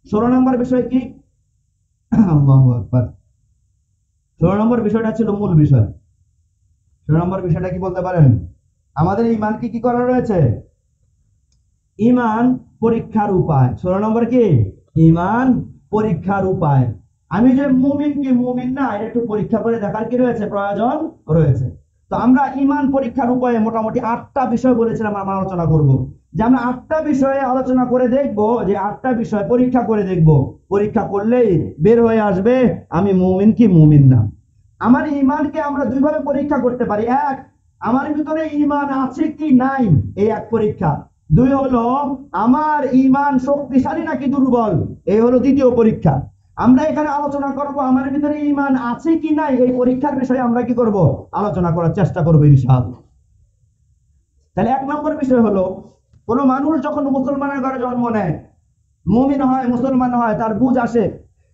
16 নম্বর বিষয় কি? আল্লাহু আকবার। 16 নম্বর বিষয়টা ছিল মূল বিষয়। 16 নম্বর বিষয়টা কি বলতে পারেন? আমাদের ইমানকে কি করা রয়েছে? ইমান পরীক্ষার উপায়। 16 নম্বর কি? ইমান পরীক্ষার উপায়। আমি যে মুমিন কি মুমিন না এটা একটু পরীক্ষা করে দেখার কি রয়েছে? প্রয়োজন রয়েছে। তো আমরা ইমান পরীক্ষার উপায়ে মোটামুটি 8টা বিষয় বলেছিলাম আমরা আলোচনা করব। যে আমরা 8টা বিষয়ে আলোচনা করে দেখব, যে 8টা বিষয় পরীক্ষা করে দেখব। পরীক্ষা করলেই বের হয়ে আসবে আমি মুমিন কি মুমিন না। আমার ইমানকে আমরা দুইভাবে পরীক্ষা করতে পারি। এক, আমার ভিতরে ইমান আছে কি নাই, এই এক পরীক্ষা। দুই হলো আমার ইমান শক্তিশালী নাকি দুর্বল, এই হলো দ্বিতীয় পরীক্ষা। আমরা এখানে আলোচনা করব আমার ভিতরে ইমান আছে কি নাই, এই পরীক্ষার বিষয়ে আমরা কি করব? আলোচনা করার চেষ্টা করবো ইনশাআল্লাহ। তাহলে 1 নম্বর বিষয় হলো, কোন মানুষ যখন মুসলমানের ঘরে জন্ম নেয়, মুমিন হয়, মুসলমান হয়, তার বুঝ আসে,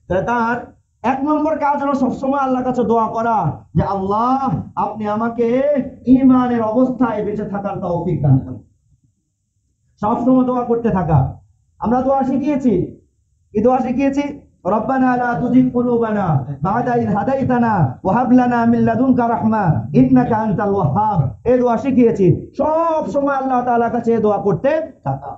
তাহলে তার 1 নম্বর কাজ হলো সবসময় আল্লাহর কাছে দোয়া করা, যে আল্লাহ আপনি আমাকে ইমানের অবস্থায় বেঁচে থাকার তৌফিক দান করুন। সবসময় দোয়া করতে থাকা। আমরা দোয়া শিখিয়েছি, কি দোয়া শিখিয়েছি? রব্বানা লা তুজিগ কুলুবানা বা'দা ইয হাদাইতানা ওয়া হাব লানা মিন লাদুনকা রাহমা ইন্নাকা আনতাল ওয়াহ্হাব। এই দোয়া শিখিয়েছি, সব সময় আল্লাহ তাআলার কাছে দোয়া করতে থাকা।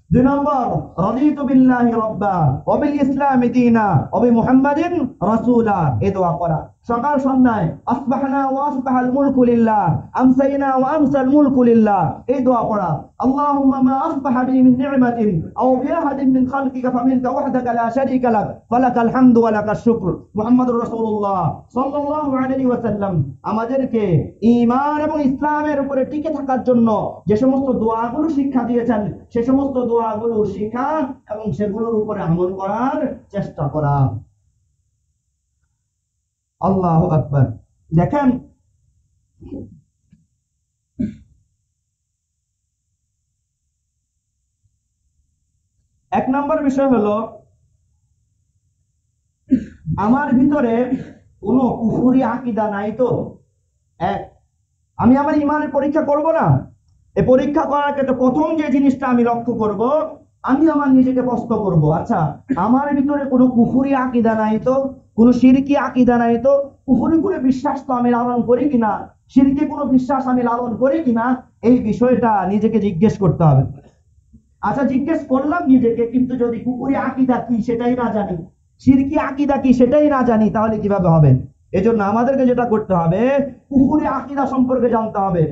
2 নম্বর, রাদিতু বিল্লাহি রাব্বা ওয়া বিল ইসলামি দীনা ওয়া বি মুহাম্মাদিন রাসূলা। এই দোয়া করা সকাল সন্ধ্যায়। আসবাহনা ওয়া আসবাহাল মুলকু লিল্লাহ, আমসাইনা ওয়া আমসাল মুলকু লিল্লাহ। এই দোয়া পড়া। আল্লাহুম্মা মা আসবাহা বি মিন নি'মাতিন আও বি আহাদিন মিন খালকিকা ফামিনকা ওয়াহদাকা লা শারীকা লাক ফালাকাল হামদু ওয়া লাকাশ শুকর। মুহাম্মাদুর রাসূলুল্লাহ সাল্লাল্লাহু আলাইহি ওয়াসাল্লাম আমাদেরকে ঈমান এবং ইসলামের উপরে টিকে থাকার জন্য যে সমস্ত দোয়াগুলো শিক্ষা দিয়েছেন, সে সমস্ত দোয়াগুলো শিখা এবং সেগুলোর উপরে আমল করার চেষ্টা করা। আল্লাহু আকবার। দেখেন, এক নম্বর বিষয় হলো, আমার ভিতরে কোনো কুফরি আকীদা নাই তো। এক, আমি আমার ইমানের পরীক্ষা করব না, এই পরীক্ষা করার ক্ষেত্রে প্রথম যে জিনিসটা আমি লক্ষ্য করব, আমি আমার নিজেকে প্রশ্ন করব, আচ্ছা আমার ভিতরে কোনো কুফরি আকীদা নাই তো, কোনো শিরকি আকীদা নাই তো। কুফরি কোনো বিশ্বাস তো আমি লালন করি কিনা, শিরকি কোনো বিশ্বাস আমি লালন করি কিনা, এই বিষয়টা নিজেকে জিজ্ঞেস করতে হবে। আচ্ছা, জিজ্ঞেস করলাম নিজেকে, কিন্তু যদি কুফরি আকীদা কি সেটাই না জানি, শিরকি আকীদা কি সেটাই না জানি, তাহলে কিভাবে হবে? এজন্য আমাদেরকে যেটা করতে হবে, কুফরি আকীদা সম্পর্কে জানতে হবে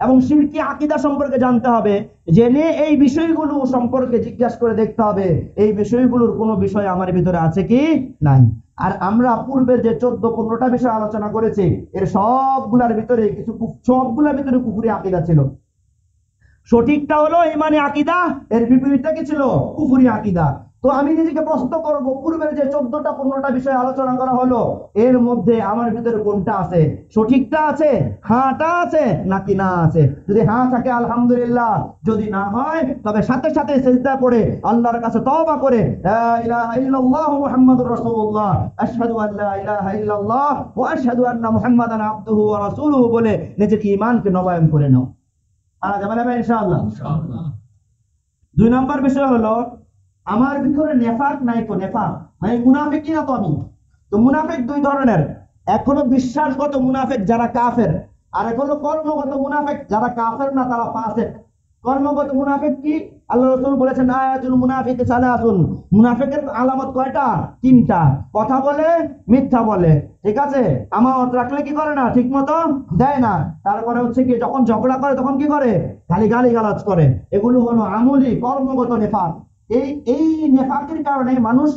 এবং শিরকি আকীদা সম্পর্কে জানতে হবে। জেনে এই বিষয়গুলো সম্পর্কে জিজ্ঞাসা করে দেখতে হবে এই বিষয়গুলোর কোনো বিষয় আমার ভিতরে আছে কি নাই। আর আমরা পূর্বের যে 14-15টা বিষয় আলোচনা করেছি, এর সবগুলার ভিতরে সবগুলার ভিতরে কুফরি আকীদা ছিল। সঠিকটা হলো ইমানি আকীদা, এর বিপরীতটা কি ছিল? কুফরি আকীদা। তো আমি নিজেকে প্রশ্ন করব, পূর্বের যে 14টা-15টা বিষয় আলোচনা করা হলো, এর মধ্যে আমার ভিতরে কোনটা আছে? সঠিকটা আছে, হাঁটা আছে নাকি না আছে? যদি হ্যাঁ থাকে আলহামদুলিল্লাহ, যদি না হয় তবে সাথে সাথে সিজদা পড়ে আল্লাহর কাছে তওবা করে লা ইলাহা ইল্লাল্লাহ মুহাম্মাদুর রাসূলুল্লাহ আশহাদু আল লা ইলাহা ইল্লাল্লাহ ওয়া আশহাদু আন্না মুহাম্মাদান আবদুহু ওয়া রাসূলুহু বলে নিজের ঈমানকে নবায়ন করে নাও। ইনশাআল্লাহ। 2 নম্বর বিষয় হলো, আমার ভিতরে নেফাক নাই তো। নেফাক মানে মুনাফিক কিনা তো আমি। তো মুনাফিক 2 ধরনের, এক হলো বিশ্বাসগত মুনাফিক যারা কাফের, আর এক হলো কর্মগত মুনাফিক যারা কাফের না তারা ফাসিক। কর্মগত মুনাফিক কি? আল্লাহ রাসূল বলেছেন আয়াতুল মুনাফিকি সালাসুন, মুনাফিকের আলামত কয়টা? 3টা। কথা বলে, মিথ্যা বলে, ঠিক আছে, আমানত রাখলে কি করে না, ঠিক মতো দেয় না। তারপরে হচ্ছে কি, যখন ঝগড়া করে তখন কি করে? গালি গালাজ করে। এগুলো হলো আমলি কর্মগত নেফাক। এই এই নেফাকের কারণে মানুষ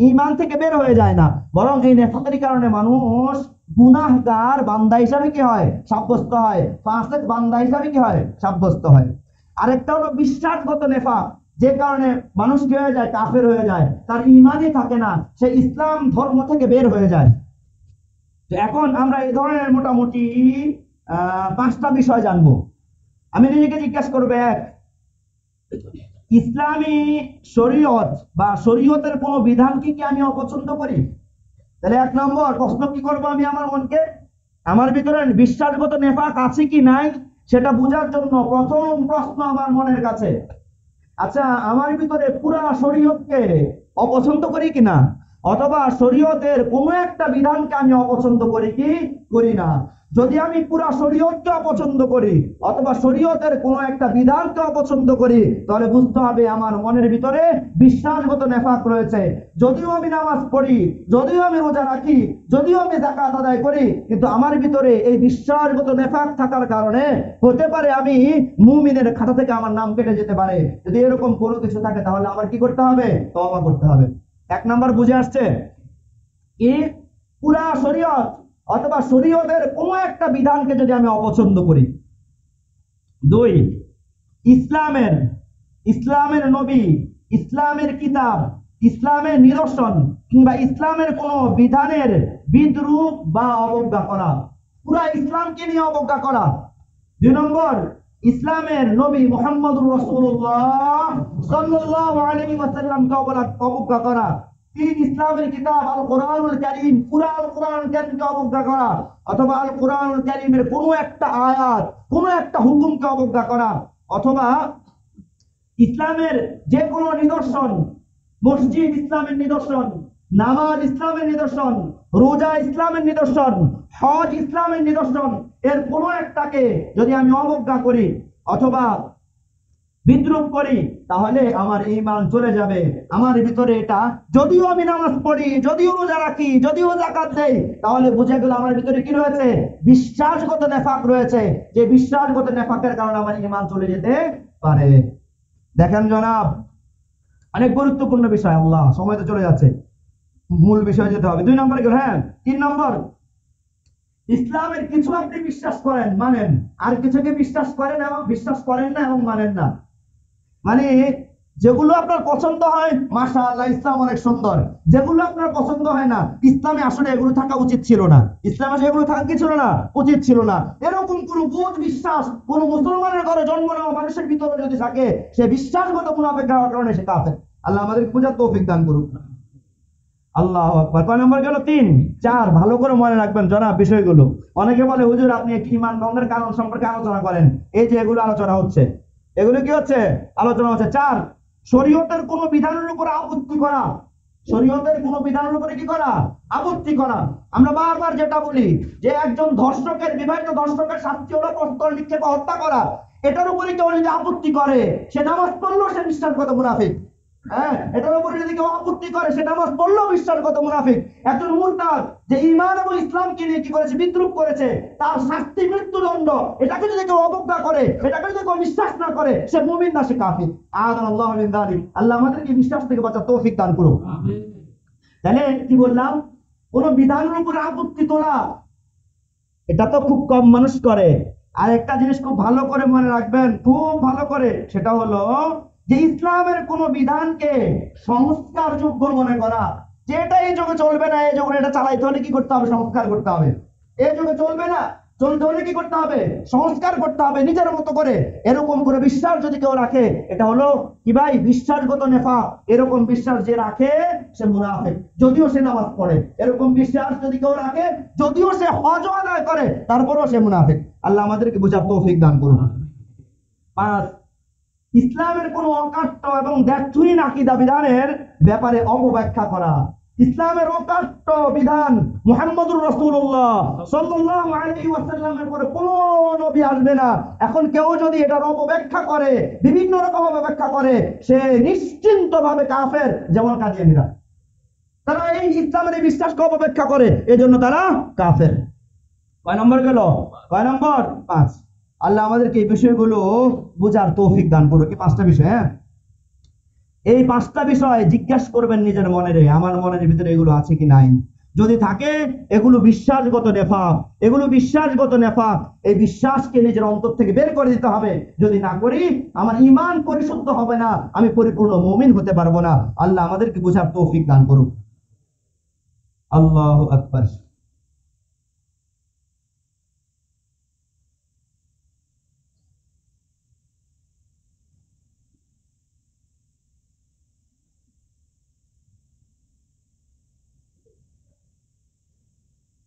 ঈমান থেকে বের হয়ে যায় না, বরং এই নেফাকের কারণে মানুষ গুনাহগার বান্দা হিসাবে কি হয়? সাব্যস্ত হয়। ফাসিক বান্দা হিসাবে কি হয়? সাব্যস্ত হয়। আরেকটা হলো বিশ্বাসগত নেফাক, যে কারণে মানুষ কি হয়ে যায়? কাফের হয়ে যায়, তার ঈমানই থাকে না, সে ইসলাম ধর্ম থেকে বের হয়ে যায়। তো এখন আমরা এই ধরনের মোটামুটি 5টা বিষয় জানবো। আমি নিজেকে জিজ্ঞাসা করবো, এক, ইসলামী শরীয়ত বা শরীয়তের কোনো বিধান কি আমি অপছন্দ করি? তাহলে 1 নম্বর প্রশ্ন কি করবো আমি আমার মনকে, আমার ভিতরে বিশ্বাসগত নেফাক আছে কি নাই সেটা বোঝার জন্য প্রথম প্রশ্ন আমার মনের কাছে, আচ্ছা আমার ভিতরে পুরা শরীয়তকে অপছন্দ করি কিনা, অথবা শরীয়তের কোনো একটা বিধানকে আমি অপছন্দ করি কি করি না। যদি আমি পুরা শরীয়তকে অপছন্দ করি অথবা শরীয়তের কোনো একটা বিধানকে অপছন্দ করি, তাহলে বুঝতে হবে আমার মনের ভিতরে বিশ্বাসগত নেফাক রয়েছে। যদিও আমি নামাজ পড়ি, যদিও আমি রোজা রাখি, যদিও আমি যাকাত আদায় করি, কিন্তু আমার ভিতরে এই বিশ্বাসগত নেফাক থাকার কারণে হতে পারে আমি মুমিনের খাতা থেকে আমার নাম কেটে যেতে পারে। যদি এরকম কোনো কিছু থাকে তাহলে আমার কি করতে হবে? তওবা করতে হবে। এক নাম্বার বুঝে আসছে কি? পুরা শরীয়ত অথবা শরীয়তের কোনো একটা বিধানকে যদি আমি অপছন্দ করি। দুই, ইসলামের ইসলামের নবী, ইসলামের কিতাব, ইসলামের নিদর্শন কিংবা ইসলামের কোন বিধানের বিদ্রূপ বা অবজ্ঞা করা, পুরা ইসলামকে নিয়ে অবজ্ঞা করা। দুই নম্বর, ইসলামের নবী মুহাম্মদুর রাসূলুল্লাহ সাল্লাল্লাহু আলাইহি ওয়াসাল্লামকে অবজ্ঞা করা। তিন, ইসলামের কিতাব আল কোরআনুল কারীম, পুরা আল কোরআনুল কারীমকে অবজ্ঞা করা, অথবা আল কোরআনুল কারীমের কোনো একটা আয়াত, কোনো একটা হুকুমকে অবজ্ঞা করা, অথবা ইসলামের যে কোনো নিদর্শন, মসজিদ ইসলামের নিদর্শন, নামাজ ইসলামের নিদর্শন, রোজা ইসলামের নিদর্শন, হজ ইসলামের নিদর্শন, এর কোনো একটাকে যদি আমি অবজ্ঞা করি অথবা বিদ্রুপ করি, তাহলে আমার ঈমান চলে যাবে। আমার ভিতরে এটা, যদিও আমি নামাজ পড়ি, যদিও রোজা রাখি, যদিও যাকাত দেই, তাহলে বুঝে গেল আমার ভিতরে কি রয়েছে? বিশ্বাসগত নেফাক রয়েছে। যে বিশ্বাসগত নেফাকের কারণে আমার ঈমান চলে যেতে পারে। দেখেন জনাব, অনেক গুরুত্বপূর্ণ বিষয়। আল্লাহ, সময় তো চলে যাচ্ছে, মূল বিষয় যেতে হবে। দুই নম্বর গেল। হ্যাঁ, তিন নম্বর, ইসলামের কিছু আপনি বিশ্বাস করেন, মানেন, আর কিছুকে বিশ্বাস করেন এবং বিশ্বাস করেন না এবং মানেন না। মানে যেগুলো আপনার পছন্দ হয়, মাশাআল্লাহ ইসলাম অনেক সুন্দর। যেগুলো আপনার পছন্দ হয় না, ইসলামে আসলে এগুলো থাকা উচিত ছিল না, ইসলামে এগুলো থাকা কি ছিল না? উচিত ছিল না। এরকম কোন বোধ বিশ্বাস কোন মুসলমানের ঘরে জন্ম নেওয়া মানুষের ভিতরে যদি থাকে, সে বিশ্বাসগত মুনাফিক হওয়ার কারণে সে কাফের। আল্লাহ আমাদের পূজার তৌফিক দান করুক। আল্লাহ আকবার। কয় নম্বর গেল? তিন। চার, ভালো করে মনে রাখবেন জনাব বিষয়গুলো। অনেকে বলে হুজুর আপনি একটি ঈমান ভঙ্গের কারণ সম্পর্কে আলোচনা করেন। এই যে এগুলো আলোচনা হচ্ছে, এগুলো কি হচ্ছে? আলোচনা হচ্ছে। চার, শরীয়তের কোন বিধানের উপর আপত্তি করা। শরীয়তের কোন বিধানের উপরে কি করা? আপত্তি করা। আমরা বারবার যেটা বলি যে একজন ধর্ষকের, বিবাহিত ধর্ষকের শাস্তি হলো প্রস্তর নিক্ষেপে হত্যা করা। এটার উপরে কেউ যদি আপত্তি করে, সে নামাজ পড়লেও সে বিশ্বাসগত মুনাফিক। হ্যাঁ, এটার উপরে যদি কেউ আপত্তি করে, সে নামাজ পড়লেও বিশ্বাসগত মুনাফিক। একজন মুরতাদ যে ঈমান এবং ইসলামকে নিয়ে কি করেছে? বিদ্রূপ করেছে, তার শাস্তি মৃত্যুদণ্ড। এটাকে যদি কেউ অবজ্ঞা করে, এটাকে যদি কেউ বিশ্বাস না করে, সে মুমিন না, সে কাফির। আল্লাহ মিন যালিক। আল্লাহ আমাদেরকে বিশ্বাস থেকে বাঁচার তৌফিক দান করুন। তাহলে কি বললাম? কোন বিধানের উপরে আপত্তি তোলা, এটা তো খুব কম মানুষ করে। আর একটা জিনিস খুব ভালো করে মনে রাখবেন, খুব ভালো করে, সেটা হলো যে ইসলামের কোন বিধানকে সংস্কার যোগ্য মনে করা। যে এটা এই যুগে চলবে না, এই যুগে এটা চালাইতে হলে কি করতে হবে? সংস্কার করতে হবে। এই যুগে চলবে না, চলতে হলে কি করতে হবে? সংস্কার করতে হবে নিজের মতো করে। এরকম করে বিশ্বাস যদি কেউ রাখে, এটা হলো কি ভাই? বিশ্বাসগত নেফাক। এরকম বিশ্বাস যে রাখে সে মুনাফিক, যদিও সে নামাজ পড়ে। এরকম বিশ্বাস যদি কেউ রাখে, যদিও সে হজ আদায় করে, তারপরেও সে মুনাফিক। আল্লাহ আমাদেরকে বুঝার তৌফিক দান করুন। পাঁচ, ইসলামের কোন অকাট্য এবং দ্ব্যর্থহীন আকীদা বিধানের ব্যাপারে অপব্যাখ্যা করা। ইসলামের অকাট্য বিধান, মুহাম্মদুর রাসূলুল্লাহ সাল্লাল্লাহু আলাইহি ওয়াসাল্লামের পরে কোন নবী আসবে না। এখন কেউ যদি এটার অপব্যাখ্যা করে, বিভিন্ন রকম অপব্যাখ্যা করে, সে নিশ্চিন্তভাবে কাফের। যেমন কাদিয়ানীরা, তারা এই ইসলামের এই বিশ্বাসকে অপব্যাখ্যা করে, এজন্য তারা কাফের। কয় নম্বর গেল? কয় নম্বর? পাঁচ। আল্লাহ আমাদেরকে এই বিষয়গুলো বোঝার তৌফিক দান করুক। কি পাঁচটা বিষয়? হ্যাঁ, এই পাঁচটা বিষয় জিজ্ঞাসা করবেন নিজের মনে, আমার মনের ভিতরে এগুলো আছে কি নাই। যদি থাকে, এগুলো বিশ্বাসগত নেফাক, এগুলো বিশ্বাসগত নেফাক। এই বিশ্বাসকে নিজের অন্তর থেকে বের করে দিতে হবে। যদি না করি, আমার ঈমান পরিশুদ্ধ হবে না, আমি পরিপূর্ণ মুমিন হতে পারবো না। আল্লাহ আমাদেরকে বোঝার তৌফিক দান করুক। আল্লাহু আকবার।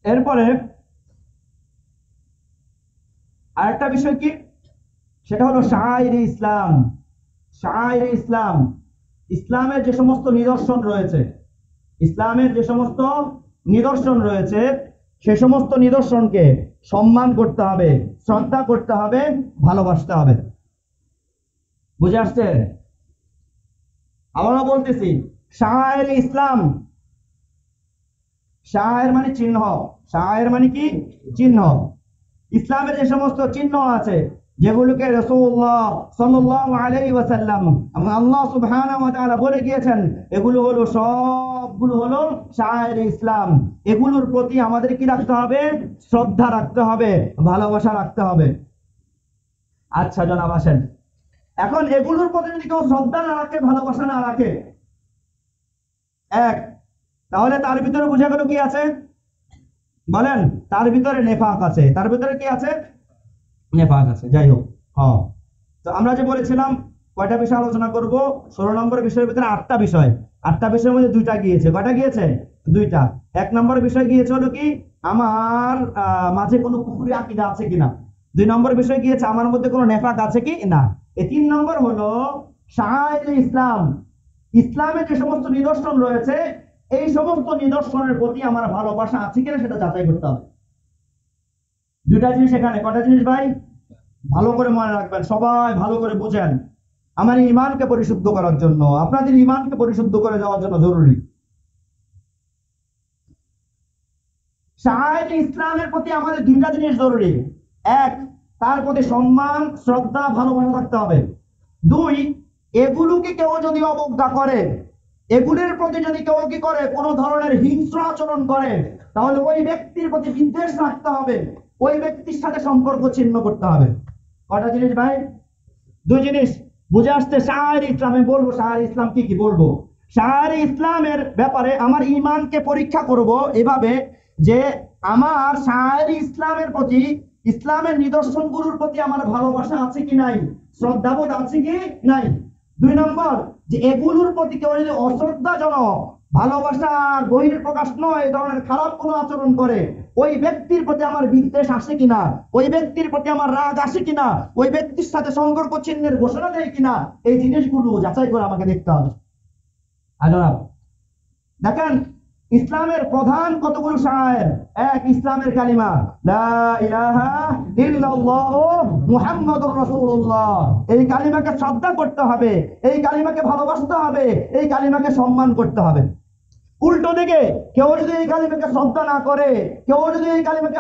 এরপরে আরেকটা বিষয় কি? সেটা হলো শাআইরে ইসলাম। শাআইরে ইসলাম, ইসলামের যে সমস্ত নিদর্শন রয়েছে, ইসলামের যে সমস্ত নিদর্শন রয়েছে, সে সমস্ত নিদর্শনকে সম্মান করতে হবে, শ্রদ্ধা করতে হবে, ভালোবাসতে হবে। বুঝে আসছে? আবারও বলতেছি, শায়ের ইসলাম, শায়ের মানে চিহ্ন, শায়ের মানে কি? চিহ্ন। ইসলামের যে সমস্ত চিহ্ন আছে, যেগুলোকে রাসূলুল্লাহ সাল্লাল্লাহু আলাইহি ওয়াসাল্লাম এবং আল্লাহ সুবহানাহু ওয়া তাআলা বলে গিয়েছেন, এগুলো হলো সবগুলো হলো শায়ের ইসলাম। এগুলোর প্রতি আমাদের কি রাখতে হবে? শ্রদ্ধা রাখতে হবে, ভালোবাসা রাখতে হবে। আচ্ছা জনাব আসেন, এখন এগুলোর প্রতি যদি কেউ শ্রদ্ধা না রাখে, ভালোবাসা না রাখে, এক, তাহলে তার ভিতরে বোঝা গেল কি আছে? বলেন, তার ভিতরে নেফাক আছে। তার ভিতরে কি আছে? নেফাক আছে। যাই হোক, হ্যাঁ, তো আমরা যে বলেছিলাম কয়টা বিষয় আলোচনা করব, 16 নম্বর বিষয়ের ভিতরে 8টা বিষয়। 8টা বিষয়ের মধ্যে 2টা গিয়েছে। কয়টা গিয়েছে? 2টা। 1 নম্বর বিষয় গিয়েছে হলো কি, আমার মাঝে কোনো কুফরি আকীদা আছে কিনা। 2 নম্বর বিষয় গিয়েছে আমার মধ্যে কোনো নেফাক আছে কি না। এই 3 নম্বর হলো শাআইরে ইসলাম, ইসলামের যে সমস্ত নিদর্শন রয়েছে, এই সমস্ত নিদর্শনের প্রতি আমার ভালোবাসা আছে কিনা সেটা যাচাই করতে হবে। 2টা জিনিস এখানে। কয়টা জিনিস ভাই? ভালো করে মনে রাখবেন, সবাই ভালো করে বুঝেন। আমার ইমানকে পরিশুদ্ধ করার জন্য, আপনাদের ইমানকে পরিশুদ্ধ করে দেওয়ার জন্য জরুরি। শায়ের ইসলামের প্রতি আমাদের 2টা জিনিস জরুরি। এক, তার প্রতি সম্মান, শ্রদ্ধা, ভালোবাসা থাকতে হবে। 2, এগুলোকে কেউ যদি অবজ্ঞা করে, এগুলির প্রতি যদি কেউ কি করে, কোনো ধরনের হিংস্র আচরণ করে, তাহলে ওই ব্যক্তির প্রতি বিদ্বেষ রাখতে হবে, ওই ব্যক্তির সাথে সম্পর্ক ছিন্ন করতে হবে। কয়টা জিনিস ভাই? 2 জিনিস। বুঝে আসছে? শায়ের ইসলামে বলবো, শায়ের ইসলাম কি কি বলবো। শায়ের ইসলামের ব্যাপারে আমার ইমানকে পরীক্ষা করব এভাবে যে, আমার শায়ের ইসলামের প্রতি, ইসলামের নিদর্শনগুলোর প্রতি আমার ভালোবাসা আছে কি নাই, শ্রদ্ধাবোধ আছে কি নাই। 2 নম্বর, যে এগুলোর প্রতি কেউ যদি অশ্রদ্ধাজনক, ভালোবাসার বহির প্রকাশ নয়, এই ধরনের খারাপ কোনো আচরণ করে, ওই ব্যক্তির প্রতি আমার বিদ্বেষ আসে কিনা, ওই ব্যক্তির প্রতি আমার রাগ আসে কিনা, ওই ব্যক্তির সাথে সম্পর্ক চিহ্নের ঘোষণা দেয় কিনা, এই জিনিসগুলো যাচাই করে আমাকে দেখতে হবে। আজব, দেখেন, ইসলামের প্রধান কতগুলো শায়ের। 1, ইসলামের কালিমা লা ইলাহা ইল্লাল্লাহ মুহাম্মাদুর রাসূলুল্লাহ। এই কালিমাকে শ্রদ্ধা করতে হবে, এই কালিমাকে ভালোবাসতে হবে, এই কালিমাকে সম্মান করতে হবে। উল্টো দিকে কেউ যদি এই কালিমাকে শ্রদ্ধা না করে, কেউ যদি এই কালিমাকে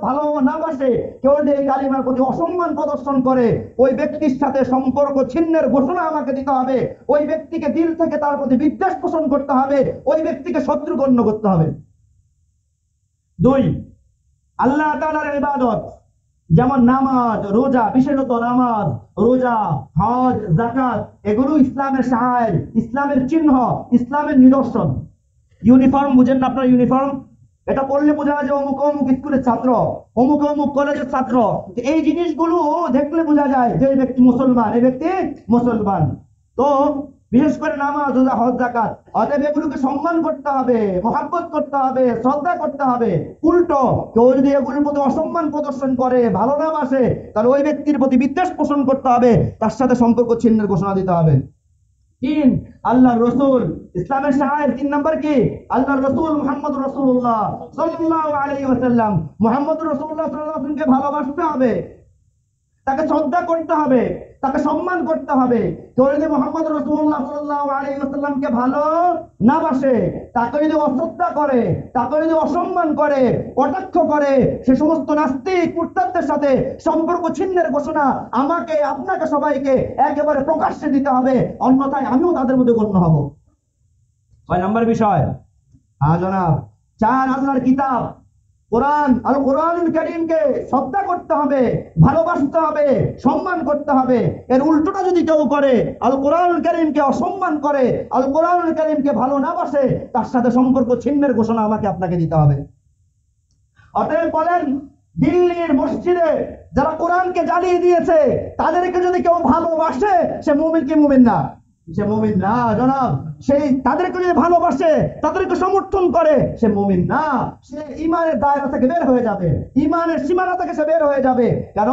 ভালো না বাসে, কেউ যদি এই কালিমার প্রতি অসম্মান প্রদর্শন করে, ওই ব্যক্তির সাথে সম্পর্ক ছিন্নের ঘোষণা আমাকে দিতে হবে, ওই ব্যক্তিকে দিল থেকে তার প্রতি বিদ্বেষ পোষণ করতে হবে, ওই ব্যক্তিকে শত্রু গণ্য করতে হবে। 2, আল্লাহ তাআলার ইবাদত, যেমন নামাজ, রোজা, বিশেষত নামাজ, রোজা, হজ, যাকাত, এগুলো ইসলামের শায়ের, ইসলামের চিহ্ন, ইসলামের নিদর্শন। ইউনিফর্ম বুঝেন না আপনার? ইউনিফর্ম, এটা পড়লে বোঝা যায় যে অমুক অমুক স্কুলের ছাত্র, অমুক অমুক কলেজের ছাত্র। এই জিনিসগুলো দেখলে বোঝা যায় যে এই ব্যক্তি মুসলমান, এই ব্যক্তি মুসলমান। তো বিশেষ করে নামাজ, রোজা, হজ, যাকাত, অতএব এগুলোকে সম্মান করতে হবে, মহাব্বত করতে হবে, শ্রদ্ধা করতে হবে। উল্টো কেউ যদি এগুলোর প্রতি অসম্মান প্রদর্শন করে, ভালো না বাসে, তাহলে ওই ব্যক্তির প্রতি বিদ্বেষ পোষণ করতে হবে, তার সাথে সম্পর্ক ছিন্নের ঘোষণা দিতে হবে। 3, আল্লাহর রাসূল, ইসলামের শায়ের 3 নাম্বার কি? আল্লাহর রাসূল মুহাম্মদুর রাসূলুল্লাহ সাল্লাল্লাহু আলাইহি ওয়াসাল্লাম। মুহাম্মদুর রাসূলুল্লাহ সাল্লাল্লাহু আলাইহি ওয়াসাল্লামকে ভালোবাসতে হবে, তাকে শ্রদ্ধা করতে হবে, তাকে সম্মান করতে হবে। কেউ যদি মুহাম্মদ রাসূলুল্লাহ সাল্লাল্লাহু আলাইহি ওয়াসাল্লামকে ভালো না বাসে, তাকে যদি অশ্রদ্ধা করে, তাকে যদি অসম্মান করে, কটাক্ষ করে, সে সমস্ত নাস্তিক মুরতাদদের সাথে সম্পর্ক ছিন্নের ঘোষণা আমাকে, আপনাকে, সবাইকে একেবারে প্রকাশ্যে দিতে হবে, অন্যথায় আমিও তাদের মধ্যে গণ্য হব। 6 নম্বর বিষয়, জনাব। 4, আল্লাহর কিতাব কোরআন, আল কোরআনুল কারীমকে শ্রদ্ধা করতে হবে, ভালোবাসতে হবে, সম্মান করতে হবে। এর উল্টোটা যদি কেউ করে, আল কোরআনুল কারীমকে অসম্মান করে, আল কোরআনুল কারীমকে ভালো না বাসে, তার সাথে সম্পর্ক ছিন্নের ঘোষণা আমাকে, আপনাকে দিতে হবে। অতএব বলেন, দিল্লির মসজিদে যারা কোরআনকে জ্বালিয়ে দিয়েছে, তাদেরকে যদি কেউ ভালোবাসে, সে মুমিন কি মুমিন না? সে মুমিন না জনাব। সেই তাদেরকে যদি ভালোবাসে, তাদেরকে সমর্থন করে, সে মুমিন না। সে ইমানের দায়রা থেকে বের হয়ে যাবে, ইমানের সীমানা থেকে সে বের হয়ে যাবে। কেন?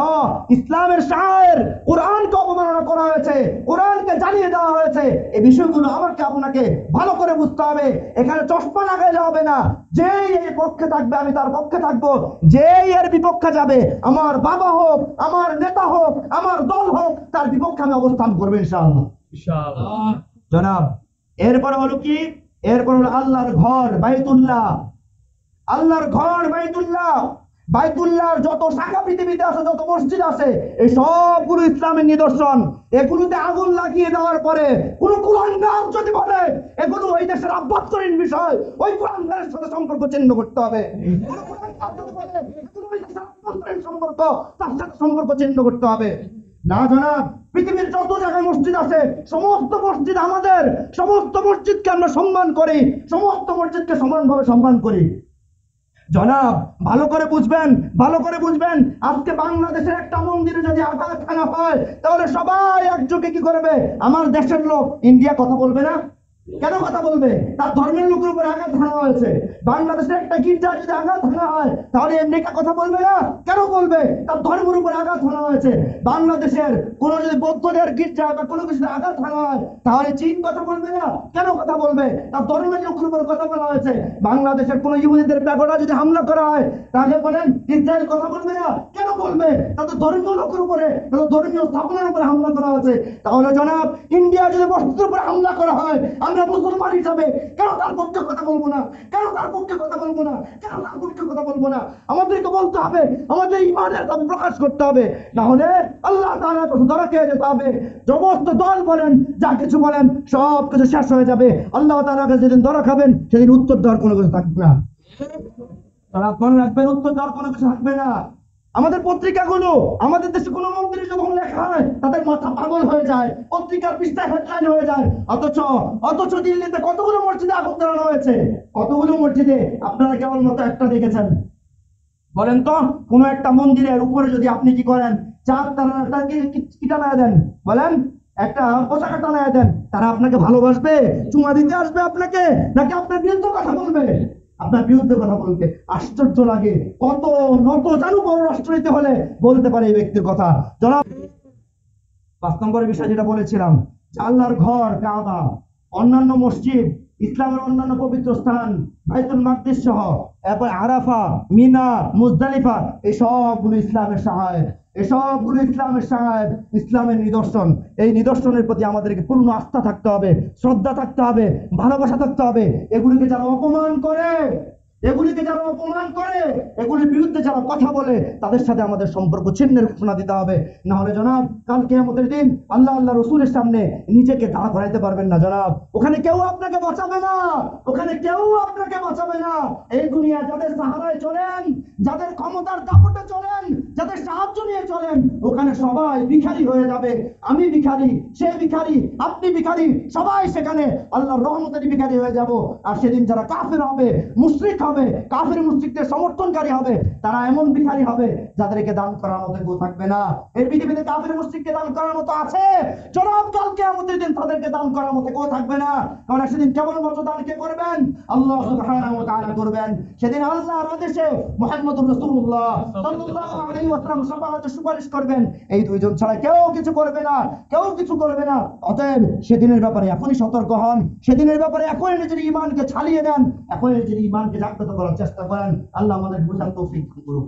ইসলামের শায়ের কোরআনকে অবমাননা করা হয়েছে, কোরআনকে জ্বালিয়ে দেওয়া হয়েছে। এই বিষয়গুলো আমাকে আপনাকে ভালো করে বুঝতে হবে। এখানে চশমা লাগাইলে হবে না। যেই এর পক্ষে থাকবে আমি তার পক্ষে থাকবো, যেই এর বিপক্ষে যাবে, আমার বাবা হোক, আমার নেতা হোক, আমার দল হোক, তার বিপক্ষে আমি অবস্থান করবো ইনশাআল্লাহ। জনাব, এরপরে হলো কি? এরপর হলো আল্লাহর ঘর বাইতুল্লাহ। আল্লাহর ঘর বাইতুল্লাহ, বাইতুল্লাহর যত শাখা পৃথিবীতে আছে, যত মসজিদ আছে, এই সবগুলো ইসলামের নিদর্শন। এগুলোতে আগুন লাগিয়ে দেওয়ার পরে কোন কুলাঙ্গার যদি বলে এগুলো ওই দেশের আভ্যন্তরীণ বিষয়, ওই কুলাঙ্গারের সাথে সম্পর্ক চিহ্ন করতে হবে। কোন কুলাঙ্গার যদি বলে এগুলো ওই দেশের আভ্যন্তরীণ সম্পর্ক, তার সাথে সম্পর্ক চিহ্ন করতে হবে না জনাব। পৃথিবীর যত জায়গায় মসজিদ আছে, সমস্ত মসজিদ আমাদের, সমস্ত মসজিদকে আমরা সম্মান করি, সমস্ত মসজিদকে সমানভাবে সম্মান করি। জনাব, ভালো করে বুঝবেন, ভালো করে বুঝবেন। আজকে বাংলাদেশের একটা মন্দিরে যদি আঘাত হানা হয়, তাহলে সবাই একযোগে কি করবে? আমার দেশের লোক ইন্ডিয়া কথা বলবে না? কেন কথা বলবে? তার ধর্মের লোকের উপর আঘাত হানা হয়েছে। বাংলাদেশের একটা গির্জা যদি আঘাত হানা হয়, তাহলে আমেরিকা কথা বলবে না? কেন বলবে? তার ধর্মের উপর আঘাত হানা হয়েছে। বাংলাদেশের কোন যদি বৌদ্ধদের গির্জা বা কোনো কিছুতে আঘাত হানা হয়, তাহলে চীন কথা বলবে না? কেন কথা বলবে? তার ধর্মের লোকের উপর কথা বলা হয়েছে। বাংলাদেশের কোন ইহুদিদের প্যাগোডা যদি হামলা করা হয়, তাহলে বলেন ইসরায়েল কথা বলবে না? কেন বলবে? তাদের ধর্মীয় লোকের উপরে, তাদের ধর্মীয় স্থাপনার উপরে হামলা করা হয়েছে। তাহলে জনাব, ইন্ডিয়া যদি মসজিদের উপরে হামলা করা হয়, আমরা মুসলমান হিসাবে কেন তার পক্ষে কথা বলবো না? কেন তার পক্ষে কথা বলবো না? কেন তার পক্ষে কথা বলবো না? আমাদেরকে বলতে হবে, আমাদের ইমানের দাবি প্রকাশ করতে হবে। না হলে আল্লাহ তাআলার কাছে ধরা খেয়ে যেতে হবে। সমস্ত দল বলেন, যা কিছু বলেন, সব কিছু শেষ হয়ে যাবে। আল্লাহ তাআলার কাছে যেদিন ধরা খাবেন, সেদিন উত্তর দেওয়ার কোনো কিছু থাকবে না। তারা মনে রাখবেন, উত্তর দেওয়ার কোনো কিছু থাকবে না। আমাদের পত্রিকাগুলো, আমাদের দেশে কোনো মন্দিরে যখন লেখা হয়, তাদের মাথা পাগল হয়ে যায়, পত্রিকার পৃষ্ঠায় হেডলাইন হয়ে যায়। অথচ অথচ দিল্লিতে কতগুলো মসজিদে আগুন জ্বালানো হয়েছে, কতগুলো মসজিদে। আপনারা কেবলমাত্র একটা দেখেছেন। বলেন তো, কোন একটা মন্দিরের উপরে যদি আপনি কি করেন, চার তারাকে কি টানায় দেন, বলেন, একটা পতাকা টানায় দেন, তারা আপনাকে ভালোবাসবে, চুমা দিতে আসবে আপনাকে, নাকি আপনার বিরুদ্ধে কথা বলবে? আপনার বিরুদ্ধে কথা বলবে। আশ্চর্য লাগে, কত নত জানু বড় রাষ্ট্রনীতি হলে বলতে পারে এই ব্যক্তির কথা। জনাব, 5 নম্বরের বিষয় যেটা বলেছিলাম, যে আল্লাহর ঘর কাবা, অন্যান্য মসজিদ, ইসলামের অন্যান্য পবিত্র স্থান, বাইতুল মাকদিস সহ, এরপর আরাফা, মিনা, মুজদালিফা, এই সবগুলো ইসলামের সহায়, এসবগুলো ইসলামের সহায়, ইসলামের নিদর্শন। এই নিদর্শনের প্রতি আমাদেরকে পূর্ণ আস্থা থাকতে হবে, শ্রদ্ধা থাকতে হবে, ভালোবাসা থাকতে হবে। এগুলিকে যারা অপমান করে, এগুলিকে যারা অপমান করে, এগুলির বিরুদ্ধে যারা কথা বলে, তাদের সাথে আমাদের সম্পর্ক ছিন্নের ঘোষণা দিতে হবে। না হলে জনাব, কাল কিয়ামতের দিন আল্লাহ আল্লাহ রসুলের সামনে নিজেকে দাঁড় করাইতে পারবেন না জনাব। ওখানে কেউ আপনাকে বাঁচাবে না, ওখানে কেউ আপনাকে বাঁচাবে না। এই দুনিয়া যাদের সাহারায় চলেন, যাদের ক্ষমতার দাপটে চলেন, যাদের সাহায্য নিয়ে চলেন, ওখানে সবাই ভিখারি হয়ে যাবে। আমি ভিখারি, সে ভিখারি, আপনি ভিখারি, সবাই সেখানে আল্লাহর রহমতের ভিখারি হয়ে যাব। আর সেদিন যারা কাফের হবে, মুশরিক হবে, কাফের মুশরিকদের সমর্থনকারী হবে, তারা এমন ভিখারি হবে যাদেরকে দান করার মতো কেউ থাকবে না। এই পৃথিবীতে কাফের মুশরিককে দান করার মতো আছে জনাব, কাল কিয়ামতের দিন তাদেরকে দান করার মতো কেউ থাকবে না। কারণ সেদিন কেবলমাত্র দান কে করবেন? আল্লাহ সুবহানাহু ওয়া তাআলা করবেন। সেদিন আল্লাহর আদেশে মুহাম্মদুর রাসূলুল্লাহ সাল্লাল্লাহু আলাইহি ওয়াসাল্লাম শাফাআতে সুপারিশ করবেন। এই দুইজন ছাড়া কেউ কিছু করবে না, কেউ কিছু করবে না। অতএব সেদিনের ব্যাপারে এখনই সতর্ক হন, সেদিনের ব্যাপারে এখনই নিজের ঈমানকে ছাড়িয়ে দেন, এখনই নিজের ঈমানকে জাগ্রত করার চেষ্টা করেন। আল্লাহ আমাদের বুঝার তৌফিক দান করুন।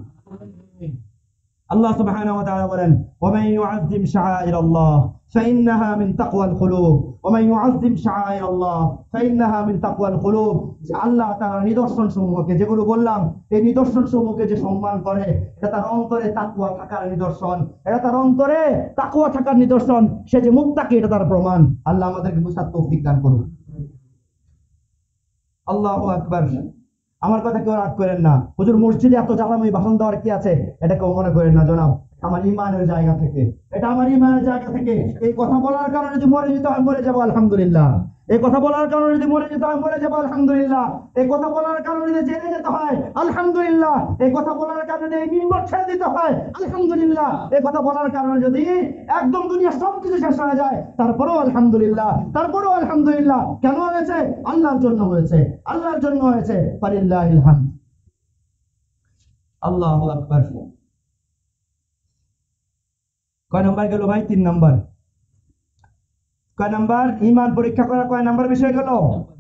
আল্লাহ সুবহানাহু ওয়া তাআলা বলেন, ওয়ামান ইউআযযিম শাআইরাল্লাহ ফাইন্নাহা মিন তাকওয়াল কুলুব, ওয়ামান ইউআযযিম শাআইরাল্লাহ ফাইন্নাহা মিন তাকওয়াল কুলুব। যে আল্লাহ তাআলার নিদর্শন সমূহকে, যেগুলো বললাম, এই নিদর্শন সমূহকে যে সম্মান করে, এটা তার অন্তরে তাকওয়া থাকার নিদর্শন, এটা তার অন্তরে তাকওয়া থাকার নিদর্শন। সে যে মুত্তাকি, এটা তার প্রমাণ। আল্লাহ আমাদেরকে বুঝার তৌফিক দান করুন। আল্লাহু আকবার। আমার কথা কেউ রাগ করেন না। হুজুর মসজিদে এত জ্বালাময় ভাষণ দেওয়ার কি আছে, এটা কেউ মনে করেন না জনাব। আমার ইমানের জায়গা থেকে, এটা আমার ইমানের জায়গা থেকে এই কথা বলার কারণে যদি মরে যেতে হয়, মরে যাবো আলহামদুলিল্লাহ। এই কথা বলার কারণে যদি মরে যেতে হয় মরে যাবো আলহামদুলিল্লাহ। এই কথা বলার কারণে যদি জেলে যেতে হয় আলহামদুলিল্লাহ। এই কথা বলার কারণে এই মিম্বর ছেড়ে দিতে হয় আলহামদুলিল্লাহ। এই কথা বলার কারণে যদি একদম দুনিয়া সবকিছু শেষ হয়ে যায় তারপরেও আলহামদুলিল্লাহ, তারপরেও আলহামদুলিল্লাহ। কেন হয়েছে? আল্লাহর জন্য হয়েছে, আল্লাহর জন্য হয়েছে। ফালিল্লাহিল হামদ। আল্লাহু আকবার। কয় নাম্বার গেল ভাই? 3 নাম্বার। কয় নাম্বার? ঈমান পরীক্ষা করা কয় নাম্বার বিষয় গেল?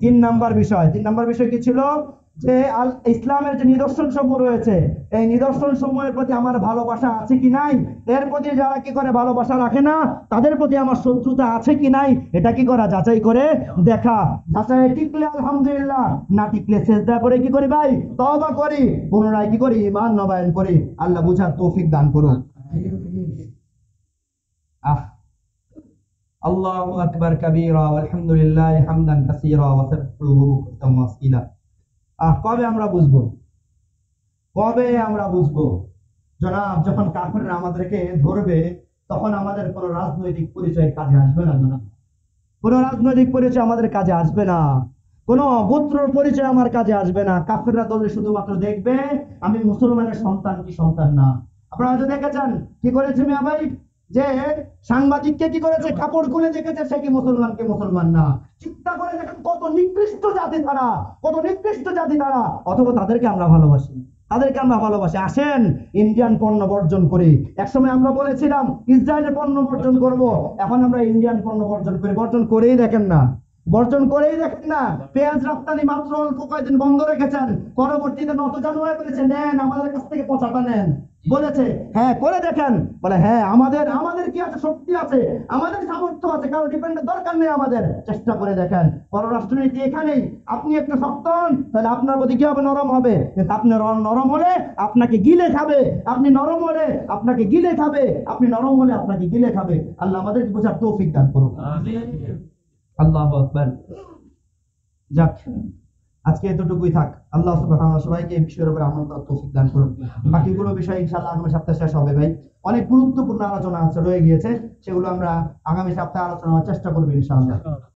3 নাম্বার বিষয়। 3 নাম্বার বিষয় কি ছিল? যে ইসলামের যে নিদর্শন সমূহ রয়েছে এই নিদর্শন সমূহের প্রতি আমার ভালোবাসা আছে কি নাই, এর প্রতি যারা কি করে ভালোবাসা রাখে না তাদের প্রতি আমার শত্রুতা আছে কি নাই, এটা কি করা? যাচাই করে দেখা। যাচাই টিকলে আলহামদুলিল্লাহ, না টিকলে সেজদা করে কি করি ভাই? তওবা করি, পুনরায় কি করি? ঈমান নবায়ন করি। আল্লাহ বুঝার তৌফিক দান করুন। আল্লাহু আকবার কাবীরা ওয়ালহামদুলিল্লাহি হামদান কাসীরা ওয়া সাববিহুহু বুকরাতাম ওয়া আসীলা। কবে আমরা বুঝবো? কবে আমরা বুঝবো? জনাব, যখন কাফেররা আমাদেরকে ধরবে তখন আমাদের কোনো রাজনৈতিক পরিচয় কাজে আসবে না। জনাব, কোনো রাজনৈতিক পরিচয় আমাদের কাজে আসবে না, কোনো গোত্রের পরিচয় আমার কাজে আসবে না। কাফেররা দলে শুধুমাত্র দেখবে আমি মুসলমানের সন্তান কি সন্তান না। আপনারা হয়তো দেখেছেন কি করেছে মিয়া ভাই, যে সাংবাদিককে কি করেছে? কাপড় খুলে দেখেছে সে কি মুসলমান কি মুসলমান না। চিন্তা করে দেখেন কত নিকৃষ্ট জাতি তারা, কত নিকৃষ্ট জাতি তারা, অথবা তাদেরকে আমরা ভালোবাসি, তাদেরকে আমরা ভালোবাসি। আসেন ইন্ডিয়ান পণ্য বর্জন করি। একসময় আমরা বলেছিলাম ইসরায়েলের পণ্য বর্জন করব, এখন আমরা ইন্ডিয়ান পণ্য বর্জন করি। বর্জন করেই দেখেন না, বর্জন করেই দেখেন না। পেঁয়াজ রপ্তানি মাত্র অল্প কয়েকদিন বন্ধ রেখেছেন, পরবর্তীতে নতজানু হয়ে বলেছে নেন আমাদের কাছ থেকে পচাটা নেন। বলেছে হ্যাঁ করে দেখেন, বলে হ্যাঁ আমাদের আমাদের কি আছে? শক্তি আছে, আমাদের সামর্থ্য আছে, কারণ ডিপেন্ডের দরকার নেই আমাদের। চেষ্টা করে দেখেন। পররাষ্ট্রনীতি এখানেই। আপনি একটু শক্ত হন তাহলে আপনার প্রতি কি হবে? নরম হবে। কিন্তু আপনি নরম হলে আপনাকে গিলে খাবে, আপনি নরম হলে আপনাকে গিলে খাবে, আপনি নরম হলে আপনাকে গিলে খাবে। আল্লাহ আমাদেরকে বোঝার তৌফিক দান করুন। আল্লাহু আকবার। যাক, আজকে এতটুকুই থাক। আল্লাহ সুবহানাহু ওয়া তাআলা সবাইকে এই বিষয়ের উপর আমল করার তৌফিক দান করুন। বাকিগুলো বিষয় ইনশাআল্লাহ আগামী সপ্তাহে শেষ হবে ভাই। অনেক গুরুত্বপূর্ণ আলোচনা আছে রয়ে গিয়েছে, সেগুলো আমরা আগামী সপ্তাহে আলোচনা করার চেষ্টা করব ইনশাআল্লাহ।